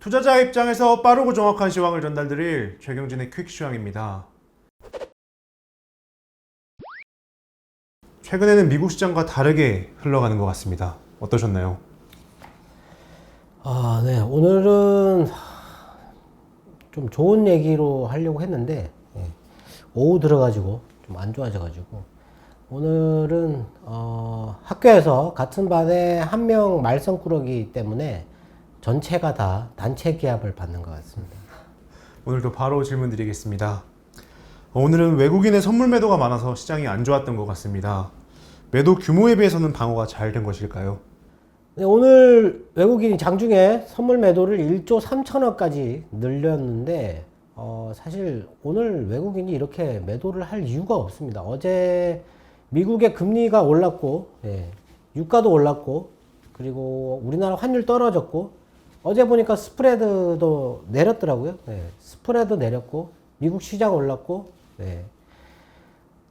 투자자 입장에서 빠르고 정확한 시황을 전달드릴 최경진의 퀵시황입니다. 최근에는 미국 시장과 다르게 흘러가는 것 같습니다. 어떠셨나요? 네. 오늘은 좀 좋은 얘기로 하려고 했는데, 오후 들어가지고 좀 안 좋아져가지고, 오늘은, 학교에서 같은 반에 한 명 말썽꾸러기 때문에 전체가 다 단체 기합을 받는 것 같습니다. 오늘도 바로 질문 드리겠습니다. 오늘은 외국인의 선물 매도가 많아서 시장이 안 좋았던 것 같습니다. 매도 규모에 비해서는 방어가 잘 된 것일까요? 네, 오늘 외국인이 장중에 선물 매도를 1조 3천억까지 늘렸는데, 사실 오늘 외국인이 이렇게 매도를 할 이유가 없습니다. 어제 미국의 금리가 올랐고, 유가도 올랐고, 그리고 우리나라 환율 떨어졌고, 어제 보니까 스프레드도 내렸더라고요. 스프레드 내렸고, 미국 시장 올랐고,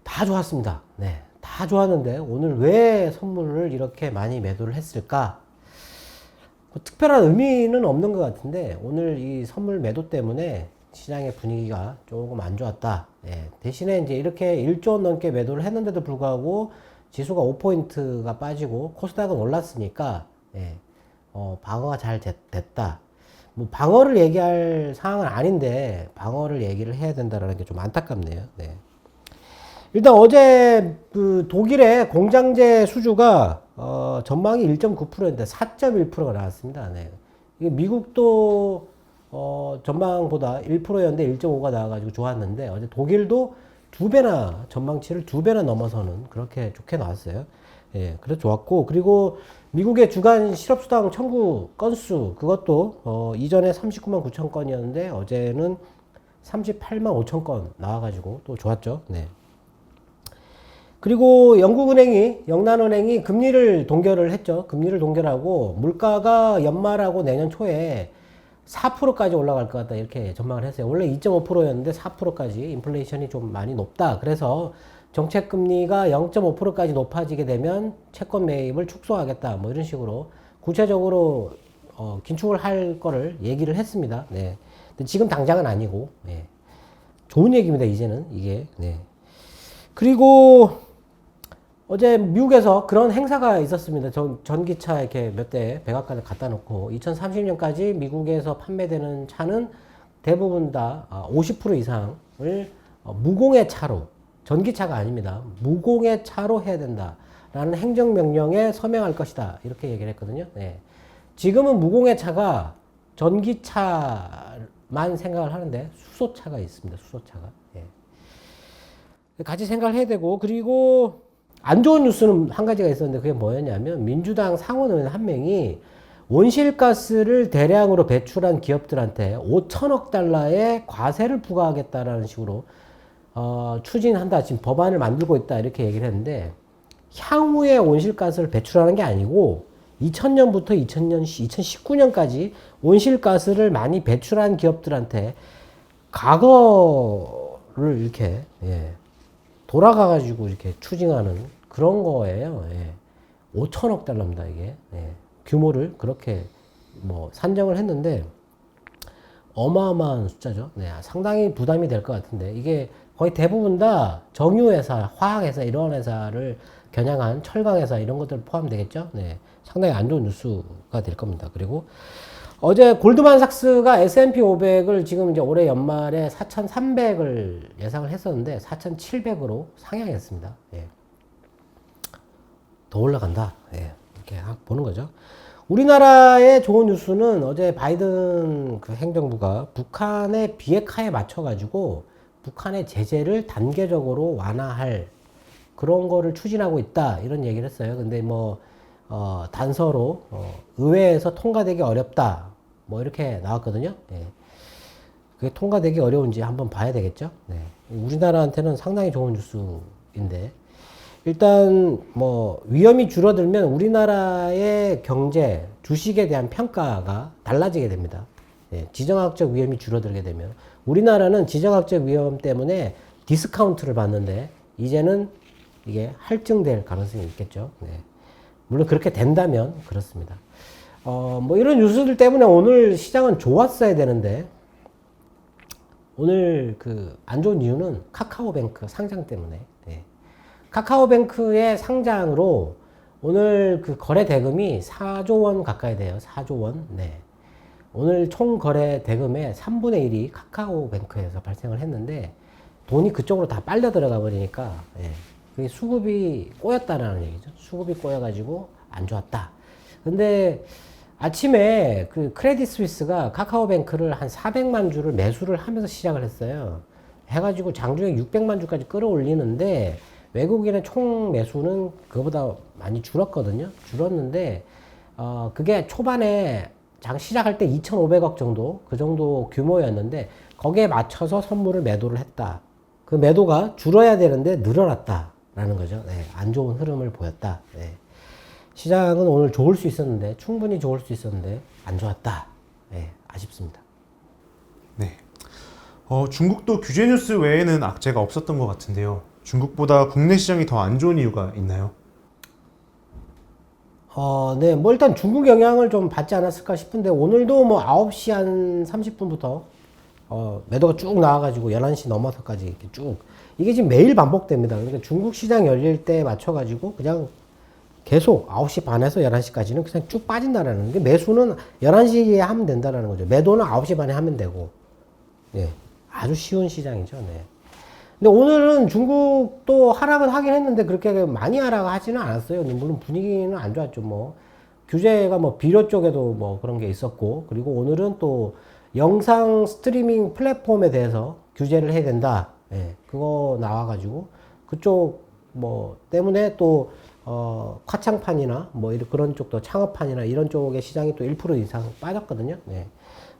다 좋았습니다. 다 좋았는데 오늘 왜 선물을 이렇게 많이 매도를 했을까? 뭐 특별한 의미는 없는 것 같은데 오늘 이 선물 매도 때문에 시장의 분위기가 조금 안 좋았다. 대신에 이제 이렇게 1조 원 넘게 매도를 했는데도 불구하고 지수가 5포인트가 빠지고 코스닥은 올랐으니까 방어가 잘 됐다. 뭐 방어를 얘기할 상황은 아닌데 방어를 얘기를 해야 된다는 게 좀 안타깝네요. 일단 어제 그 독일의 공장제 수주가 전망이 1.9%인데 4.1%가 나왔습니다. 이게 미국도 전망보다 1%였는데 1.5가 나와가지고 좋았는데 어제 독일도 전망치를 두 배나 넘어서는 그렇게 좋게 나왔어요. 그래서 좋았고, 그리고 미국의 주간 실업수당 청구 건수 그것도 이전에 39만 9천 건이었는데 어제는 38만 5천 건 나와가지고 또 좋았죠. 그리고 영란은행이 금리를 동결을 했죠. 금리를 동결하고 물가가 연말하고 내년 초에 4%까지 올라갈 것 같다 이렇게 전망을 했어요. 원래 2.5%였는데 4%까지 인플레이션이 좀 많이 높다. 그래서 정책금리가 0.5%까지 높아지게 되면 채권 매입을 축소하겠다. 뭐 이런 식으로 구체적으로 긴축을 할 거를 얘기를 했습니다. 근데 지금 당장은 아니고 좋은 얘기입니다. 이제는 이게. 그리고 어제 미국에서 그런 행사가 있었습니다. 전기차 이렇게 몇 대 백악관에 갖다 놓고 2030년까지 미국에서 판매되는 차는 대부분 다 50% 이상을 무공해 차로, 전기차가 아닙니다. 무공해 차로 해야 된다라는 행정명령에 서명할 것이다. 이렇게 얘기를 했거든요. 지금은 무공해 차가 전기차만 생각을 하는데 수소차가 있습니다. 수소차가. 같이 생각을 해야 되고, 그리고 안 좋은 뉴스는 한 가지가 있었는데 그게 뭐였냐면 민주당 상원의원 한 명이 온실가스를 대량으로 배출한 기업들한테 5천억 달러의 과세를 부과하겠다라는 식으로 추진한다. 지금 법안을 만들고 있다. 이렇게 얘기를 했는데 향후에 온실가스를 배출하는 게 아니고 2000년부터 2019년까지 온실가스를 많이 배출한 기업들한테 과거를 이렇게 돌아가가지고 이렇게 추징하는 그런 거예요. 5천억 달러입니다, 이게. 규모를 그렇게 뭐 산정을 했는데 어마어마한 숫자죠. 상당히 부담이 될 것 같은데 이게 거의 대부분 다 정유회사, 화학회사 이런 회사를 겨냥한 철강회사 이런 것들 포함되겠죠. 상당히 안 좋은 뉴스가 될 겁니다. 그리고 어제 골드만삭스가 S&P 500을 지금 이제 올해 연말에 4,300을 예상을 했었는데 4,700으로 상향했습니다. 더 올라간다. 이렇게 보는 거죠. 우리나라의 좋은 뉴스는 어제 바이든 그 행정부가 북한의 비핵화에 맞춰가지고 북한의 제재를 단계적으로 완화할 그런 거를 추진하고 있다. 이런 얘기를 했어요. 근데 뭐, 단서로, 의회에서 통과되기 어렵다. 뭐 이렇게 나왔거든요. 그게 통과되기 어려운지 한번 봐야 되겠죠. 우리나라한테는 상당히 좋은 뉴스인데, 일단 뭐 위험이 줄어들면 우리나라의 경제, 주식에 대한 평가가 달라지게 됩니다. 지정학적 위험이 줄어들게 되면 우리나라는 지정학적 위험 때문에 디스카운트를 받는데 이제는 이게 할증될 가능성이 있겠죠. 물론 그렇게 된다면 그렇습니다. 뭐 이런 뉴스들 때문에 오늘 시장은 좋았어야 되는데, 오늘 그 안 좋은 이유는 카카오뱅크 상장 때문에. 예. 카카오뱅크의 상장으로 오늘 그 거래 대금이 4조 원 가까이 돼요. 4조 원. 네. 오늘 총 거래 대금의 3분의 1이 카카오뱅크에서 발생을 했는데, 돈이 그쪽으로 다 빨려 들어가 버리니까, 예. 그게 수급이 꼬였다라는 얘기죠. 수급이 꼬여가지고 안 좋았다. 근데 아침에 그 크레딧 스위스가 카카오뱅크를 한 400만 주를 매수를 하면서 시작을 했어요. 해가지고 장중에 600만 주까지 끌어올리는데, 외국인의 총 매수는 그거보다 많이 줄었거든요. 줄었는데, 그게 초반에 장 시작할 때 2,500억 정도, 그 정도 규모였는데, 거기에 맞춰서 선물을 매도를 했다. 그 매도가 줄어야 되는데 늘어났다라는 거죠. 네, 안 좋은 흐름을 보였다. 네. 시장은 오늘 좋을 수 있었는데, 충분히 좋을 수 있었는데 안 좋았다. 네, 아쉽습니다. 네. 중국도 규제 뉴스 외에는 악재가 없었던 것 같은데요. 중국보다 국내 시장이 더 안 좋은 이유가 있나요? 네, 뭐 일단 중국 영향을 좀 받지 않았을까 싶은데, 오늘도 뭐 9시 한 30분부터 매도가 쭉 나와가지고 11시 넘어서까지 이렇게 쭉, 이게 지금 매일 반복됩니다. 그러니까 중국 시장 열릴 때 맞춰가지고 그냥 계속 9시 반에서 11시까지는 그냥 쭉 빠진다라는 게, 매수는 11시에 하면 된다라는 거죠. 매도는 9시 반에 하면 되고, 예. 아주 쉬운 시장이죠. 네. 근데 오늘은 중국도 하락은 하긴 했는데 그렇게 많이 하락하지는 않았어요. 물론 분위기는 안 좋았죠. 뭐 규제가 뭐 비료 쪽에도 뭐 그런 게 있었고, 그리고 오늘은 또 영상 스트리밍 플랫폼에 대해서 규제를 해야 된다. 예, 그거 나와가지고 그쪽 뭐 때문에 또 화창판이나 뭐 이런 그런 쪽도 창업판이나 이런 쪽의 시장이 또 1% 이상 빠졌거든요. 예.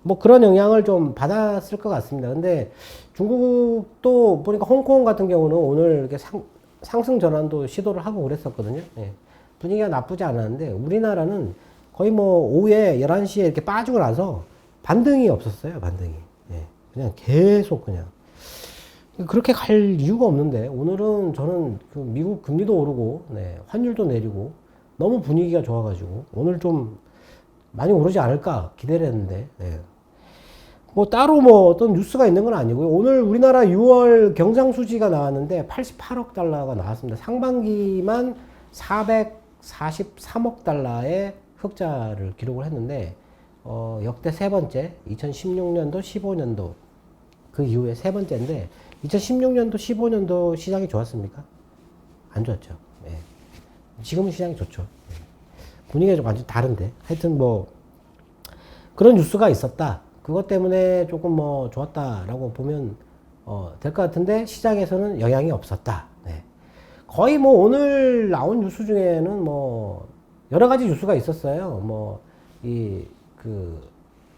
뭐 그런 영향을 좀 받았을 것 같습니다. 근데 중국도 보니까 홍콩 같은 경우는 오늘 이렇게 상승 전환도 시도를 하고 그랬었거든요. 예. 분위기가 나쁘지 않았는데, 우리나라는 거의 뭐 오후에 11시에 이렇게 빠지고 나서 반등이 없었어요. 반등이. 예. 그냥 계속 그냥. 그렇게 갈 이유가 없는데, 오늘은 저는 그 미국 금리도 오르고, 네, 환율도 내리고, 너무 분위기가 좋아가지고, 오늘 좀 많이 오르지 않을까 기대를 했는데, 네. 뭐 따로 뭐 어떤 뉴스가 있는 건 아니고요. 오늘 우리나라 6월 경상 수지가 나왔는데 88억 달러가 나왔습니다. 상반기만 443억 달러의 흑자를 기록을 했는데, 역대 세 번째, 2016년도, 15년도 그 이후에 세 번째인데, 2016년도, 15년도 시장이 좋았습니까? 안 좋았죠. 예. 지금은 시장이 좋죠. 예. 분위기가 좀 완전 다른데. 하여튼 뭐 그런 뉴스가 있었다. 그것 때문에 조금 뭐 좋았다라고 보면 될 것 같은데, 시장에서는 영향이 없었다. 네. 거의 뭐 오늘 나온 뉴스 중에는 뭐 여러 가지 뉴스가 있었어요. 뭐 이 그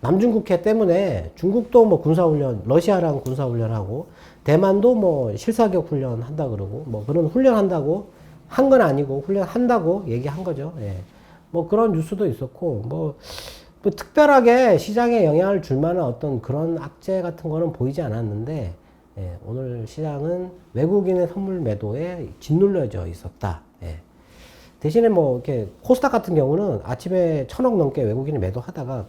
남중국해 때문에 중국도 뭐 군사훈련, 러시아랑 군사훈련하고, 대만도 뭐 실사격 훈련 한다 그러고, 뭐 그런 훈련 한다고, 한 건 아니고 훈련 한다고 얘기한 거죠. 예. 뭐 그런 뉴스도 있었고, 뭐 특별하게 시장에 영향을 줄 만한 어떤 그런 악재 같은 거는 보이지 않았는데, 예, 오늘 시장은 외국인의 선물 매도에 짓눌려져 있었다. 예. 대신에 뭐 이렇게 코스닥 같은 경우는 아침에 1,000억 넘게 외국인이 매도하다가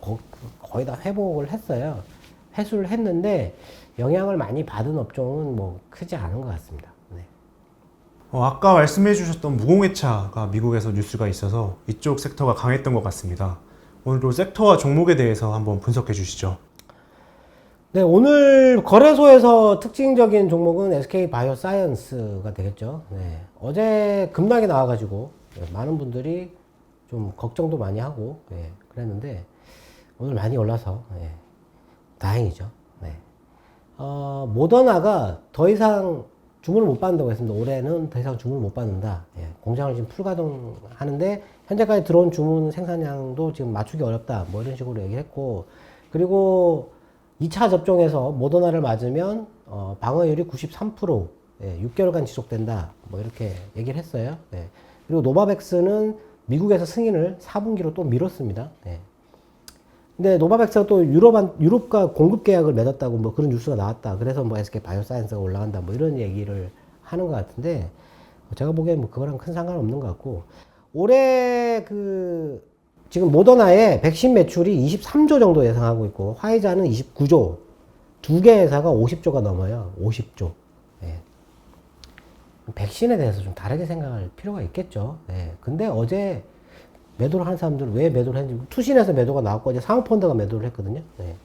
거의 다 회복을 했어요. 회수를 했는데 영향을 많이 받은 업종은 뭐 크지 않은 것 같습니다. 네. 아까 말씀해 주셨던 무공해차가 미국에서 뉴스가 있어서 이쪽 섹터가 강했던 것 같습니다. 오늘도 섹터와 종목에 대해서 한번 분석해 주시죠. 네, 오늘 거래소에서 특징적인 종목은 SK 바이오사이언스가 되겠죠. 네. 어제 급락이 나와가지고 많은 분들이 좀 걱정도 많이 하고, 예, 그랬는데 오늘 많이 올라서, 예, 다행이죠. 네. 모더나가 더 이상 주문을 못 받는다고 했습니다. 올해는 더 이상 주문을 못 받는다. 예, 공장을 지금 풀가동하는데 현재까지 들어온 주문 생산량도 지금 맞추기 어렵다. 뭐 이런 식으로 얘기했고, 그리고 2차 접종에서 모더나를 맞으면 방어율이 93%, 예, 6개월간 지속된다. 뭐 이렇게 얘기를 했어요. 예. 그리고 노바백스는 미국에서 승인을 4분기로 또 미뤘습니다. 예. 근데 노바백스가 또 유럽과 공급 계약을 맺었다고 뭐 그런 뉴스가 나왔다. 그래서 뭐 SK 바이오사이언스가 올라간다. 뭐 이런 얘기를 하는 것 같은데, 제가 보기엔 뭐 그거랑 큰 상관없는 것 같고, 올해 그 지금 모더나의 백신 매출이 23조 정도 예상하고 있고 화이자는 29조, 두 개 회사가 50조가 넘어요. 50조. 예. 백신에 대해서 좀 다르게 생각할 필요가 있겠죠. 예. 근데 어제 매도를 한 사람들은 왜 매도를 했는지, 투신에서 매도가 나왔고 어제 사모펀드가 매도를 했거든요. 예.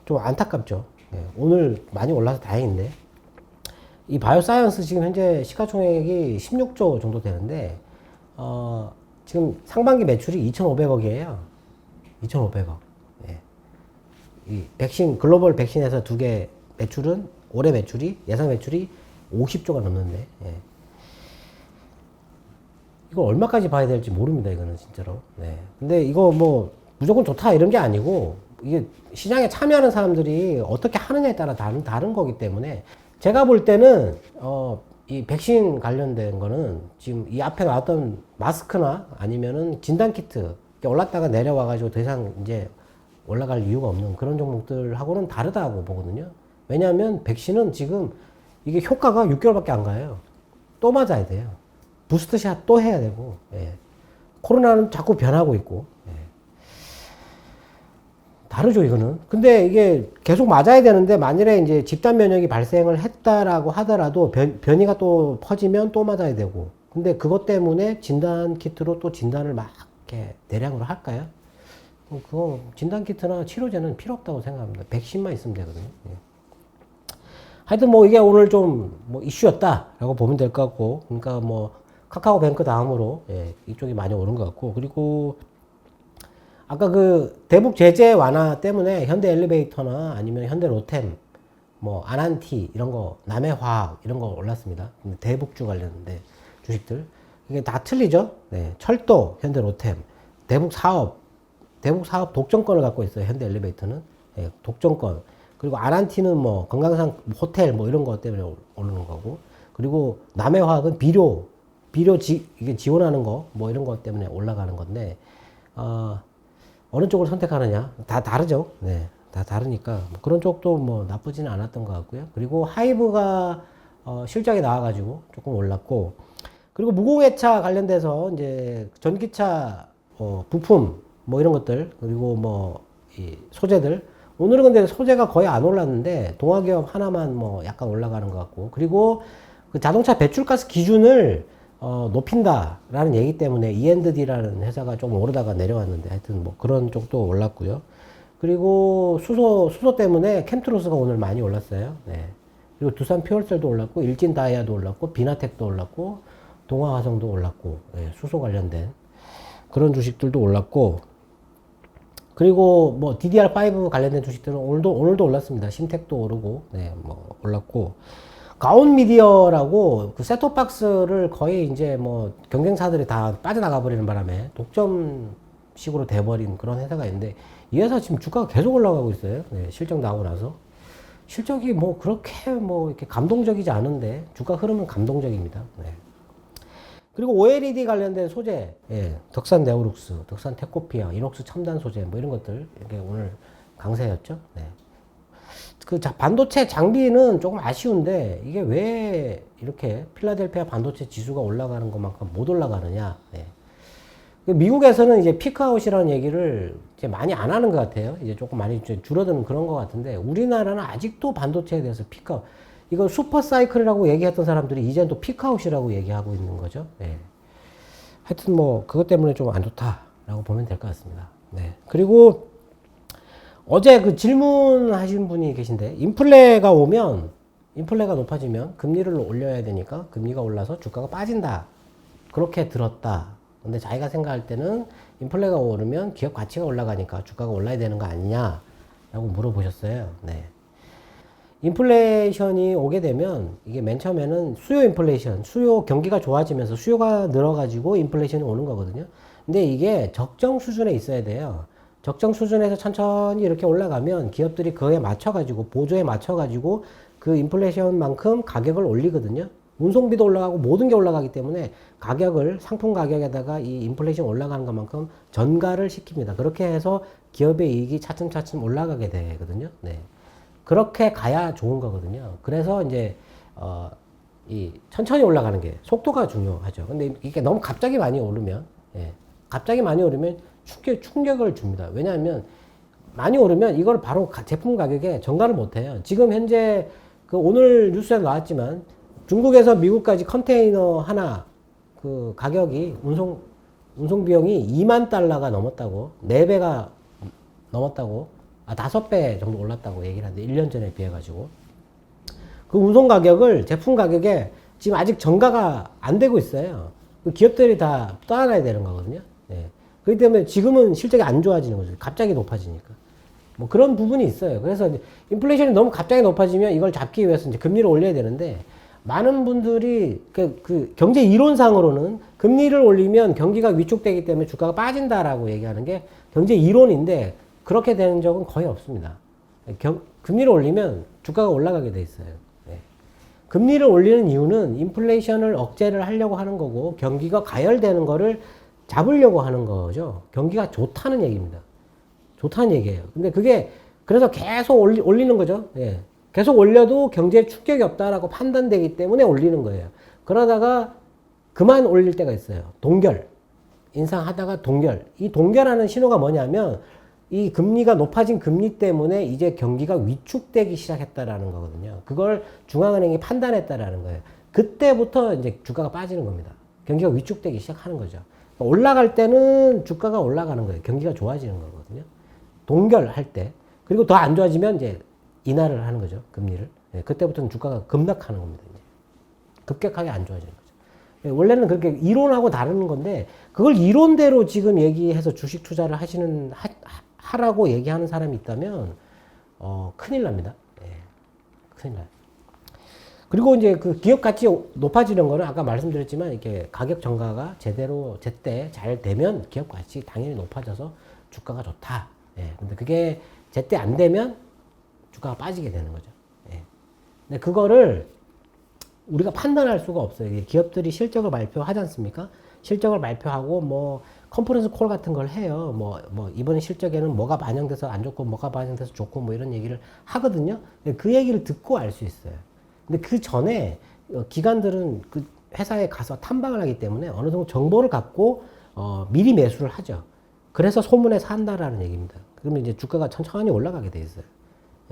좀 안타깝죠. 예. 오늘 많이 올라서 다행인데, 이 바이오사이언스 지금 현재 시가총액이 16조 정도 되는데, 지금 상반기 매출이 2,500억이에요. 2,500억. 예. 이 백신, 글로벌 백신에서 두 개 매출은, 올해 매출이, 예상 매출이 50조가 넘는데, 예. 이거 얼마까지 봐야 될지 모릅니다, 이거는 진짜로. 네. 근데 이거 뭐 무조건 좋다 이런 게 아니고, 이게 시장에 참여하는 사람들이 어떻게 하느냐에 따라 다른 거기 때문에, 제가 볼 때는, 이 백신 관련된 거는 지금 이 앞에 나왔던 마스크나 아니면은 진단키트 올랐다가 내려와가지고 더 이상 이제 올라갈 이유가 없는 그런 종목들하고는 다르다고 보거든요. 왜냐하면 백신은 지금 이게 효과가 6개월밖에 안 가요. 또 맞아야 돼요. 부스트샷 또 해야 되고, 예. 코로나는 자꾸 변하고 있고, 예. 다르죠, 이거는. 근데 이게 계속 맞아야 되는데, 만일에 이제 집단 면역이 발생을 했다라고 하더라도 변이가 또 퍼지면 또 맞아야 되고. 근데 그것 때문에 진단 키트로 또 진단을 막 이렇게 대량으로 할까요? 그거 진단 키트나 치료제는 필요 없다고 생각합니다. 백신만 있으면 되거든요. 예. 하여튼 뭐 이게 오늘 좀 뭐 이슈였다라고 보면 될 것 같고, 그러니까 뭐 카카오뱅크 다음으로, 예, 이쪽이 많이 오른 것 같고, 그리고 아까 그 대북 제재 완화 때문에 현대 엘리베이터나 아니면 현대 로템, 뭐 아난티 이런 거, 남해화학 이런 거 올랐습니다. 대북주 관련된 주식들 이게 다 틀리죠. 네, 철도 현대 로템, 대북 사업 독점권을 갖고 있어요. 현대 엘리베이터는, 예, 독점권. 그리고 아난티는 뭐 건강상 호텔 뭐 이런 거 때문에 오르는 거고, 그리고 남해화학은 이게 지원하는 거 뭐 이런 거 때문에 올라가는 건데, 어느 쪽을 선택하느냐 다 다르죠. 네, 다 다르니까 뭐 그런 쪽도 뭐 나쁘지는 않았던 것 같고요. 그리고 하이브가 실적이 나와가지고 조금 올랐고, 그리고 무공해차 관련돼서 이제 전기차 부품 뭐 이런 것들, 그리고 뭐 이 소재들, 오늘은 근데 소재가 거의 안 올랐는데 동화기업 하나만 뭐 약간 올라가는 것 같고, 그리고 그 자동차 배출가스 기준을 높인다라는 얘기 때문에 E&D라는 회사가 좀 오르다가 내려왔는데, 하여튼 뭐 그런 쪽도 올랐고요. 그리고 수소 때문에 캠트로스가 오늘 많이 올랐어요. 네. 그리고 두산 퓨얼셀도 올랐고, 일진 다이아도 올랐고, 비나텍도 올랐고, 동아화성도 올랐고, 네, 수소 관련된 그런 주식들도 올랐고, 그리고 뭐 DDR5 관련된 주식들은 오늘도 올랐습니다. 심텍도 오르고, 네, 뭐 올랐고, 가온 미디어라고 그 셋톱박스를 거의 이제 뭐 경쟁사들이 다 빠져나가 버리는 바람에 독점식으로 돼버린 그런 회사가 있는데, 이 회사 지금 주가가 계속 올라가고 있어요. 네, 실적 나오고 나서. 실적이 뭐 그렇게 뭐 이렇게 감동적이지 않은데 주가 흐름은 감동적입니다. 네. 그리고 OLED 관련된 소재, 예, 덕산 네오룩스, 덕산 테코피아, 이녹스 첨단 소재 뭐 이런 것들 이게 오늘 강세였죠. 네. 그 반도체 장비는 조금 아쉬운데, 이게 왜 이렇게 필라델피아 반도체 지수가 올라가는 것만큼 못 올라가느냐. 네. 미국에서는 이제 피크아웃이라는 얘기를 이제 많이 안 하는 것 같아요. 이제 조금 많이 줄어드는 그런 것 같은데, 우리나라는 아직도 반도체에 대해서 피크아웃, 이거 슈퍼사이클이라고 얘기했던 사람들이 이제는 또 피크아웃이라고 얘기하고 있는 거죠. 네. 하여튼 뭐 그것 때문에 좀 안 좋다라고 보면 될 것 같습니다. 네. 그리고 어제 그 질문하신 분이 계신데, 인플레가 높아지면 금리를 올려야 되니까 금리가 올라서 주가가 빠진다, 그렇게 들었다. 근데 자기가 생각할 때는 인플레가 오르면 기업 가치가 올라가니까 주가가 올라야 되는 거 아니냐라고 물어보셨어요. 네. 인플레이션이 오게 되면 이게 맨 처음에는 수요 경기가 좋아지면서 수요가 늘어가지고 인플레이션이 오는 거거든요. 근데 이게 적정 수준에 있어야 돼요. 적정 수준에서 천천히 이렇게 올라가면 기업들이 그거에 맞춰가지고, 보조에 맞춰가지고 그 인플레이션만큼 가격을 올리거든요. 운송비도 올라가고 모든 게 올라가기 때문에 가격을, 상품 가격에다가 이 인플레이션 올라가는 것만큼 전가를 시킵니다. 그렇게 해서 기업의 이익이 차츰차츰 올라가게 되거든요. 네. 그렇게 가야 좋은 거거든요. 그래서 이제 이 천천히 올라가는 게 속도가 중요하죠. 근데 이게 너무 갑자기 많이 오르면, 예, 갑자기 많이 오르면 충격을 줍니다. 왜냐하면 많이 오르면 이걸 바로 제품 가격에 전가를 못해요. 지금 현재 그 오늘 뉴스에 나왔지만 중국에서 미국까지 컨테이너 하나 그 가격이 운송 비용이 2만 달러가 넘었다고, 4배가 넘었다고, 5배 정도 올랐다고 얘기를 하는데 1년 전에 비해 가지고 그 운송 가격을 제품 가격에 지금 아직 전가가 안 되고 있어요. 그 기업들이 다 떠안아야 되는 거거든요. 예. 그렇기 때문에 지금은 실적이 안 좋아지는 거죠. 갑자기 높아지니까. 뭐 그런 부분이 있어요. 그래서 이제 인플레이션이 너무 갑자기 높아지면 이걸 잡기 위해서 이제 금리를 올려야 되는데, 많은 분들이 그 경제 이론상으로는 금리를 올리면 경기가 위축되기 때문에 주가가 빠진다라고 얘기하는 게 경제 이론인데, 그렇게 되는 적은 거의 없습니다. 금리를 올리면 주가가 올라가게 돼 있어요. 네. 금리를 올리는 이유는 인플레이션을 억제를 하려고 하는 거고, 경기가 가열되는 거를 잡으려고 하는 거죠. 경기가 좋다는 얘기입니다. 좋다는 얘기예요. 근데 그게 그래서 계속 올리는 거죠. 예. 계속 올려도 경제에 충격이 없다라고 판단되기 때문에 올리는 거예요. 그러다가 그만 올릴 때가 있어요. 동결. 인상하다가 동결. 이 동결하는 신호가 뭐냐면, 이 금리가 높아진 금리 때문에 이제 경기가 위축되기 시작했다라는 거거든요. 그걸 중앙은행이 판단했다라는 거예요. 그때부터 이제 주가가 빠지는 겁니다. 경기가 위축되기 시작하는 거죠. 올라갈 때는 주가가 올라가는 거예요. 경기가 좋아지는 거거든요. 동결할 때. 그리고 더 안 좋아지면 이제 인하를 하는 거죠. 금리를. 네, 그때부터는 주가가 급락하는 겁니다. 이제. 급격하게 안 좋아지는 거죠. 네, 원래는 그렇게 이론하고 다르는 건데, 그걸 이론대로 지금 얘기해서 주식 투자를 하라고 얘기하는 사람이 있다면, 큰일 납니다. 네, 큰일 나요. 그리고 이제 그 기업 가치 높아지는 거는 아까 말씀드렸지만, 이렇게 가격 전가가 제때 잘 되면 기업 가치 당연히 높아져서 주가가 좋다. 예. 근데 그게 제때 안 되면 주가가 빠지게 되는 거죠. 예. 근데 그거를 우리가 판단할 수가 없어요. 기업들이 실적을 발표하지 않습니까? 실적을 발표하고 뭐 컨퍼런스 콜 같은 걸 해요. 뭐 이번 실적에는 뭐가 반영돼서 안 좋고 뭐가 반영돼서 좋고 뭐 이런 얘기를 하거든요. 그 얘기를 듣고 알 수 있어요. 근데 그 전에 기관들은 그 회사에 가서 탐방을 하기 때문에 어느 정도 정보를 갖고 미리 매수를 하죠. 그래서 소문에 산다라는 얘기입니다. 그러면 이제 주가가 천천히 올라가게 돼 있어요.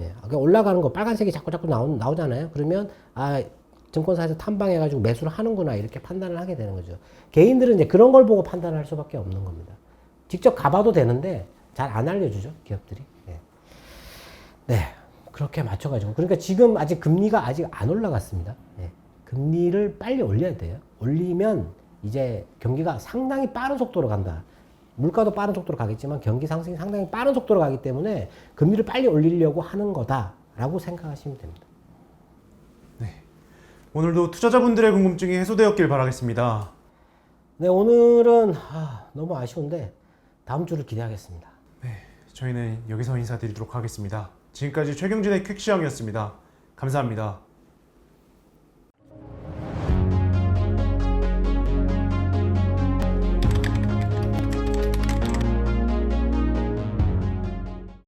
예, 올라가는 거 빨간색이 자꾸 나오잖아요. 그러면 증권사에서 탐방해가지고 매수를 하는구나 이렇게 판단을 하게 되는 거죠. 개인들은 이제 그런 걸 보고 판단을 할 수밖에 없는 겁니다. 직접 가봐도 되는데 잘 안 알려주죠, 기업들이. 예. 네, 그렇게 맞춰가지고. 그러니까 지금 아직 금리가 아직 안 올라갔습니다. 예. 금리를 빨리 올려야 돼요. 올리면 이제 경기가 상당히 빠른 속도로 간다. 물가도 빠른 속도로 가겠지만 경기 상승이 상당히 빠른 속도로 가기 때문에 금리를 빨리 올리려고 하는 거다라고 생각하시면 됩니다. 네. 오늘도 투자자분들의 궁금증이 해소되었길 바라겠습니다. 네, 오늘은 너무 아쉬운데 다음 주를 기대하겠습니다. 네, 저희는 여기서 인사드리도록 하겠습니다. 지금까지 최경진의 퀵시황이었습니다. 감사합니다.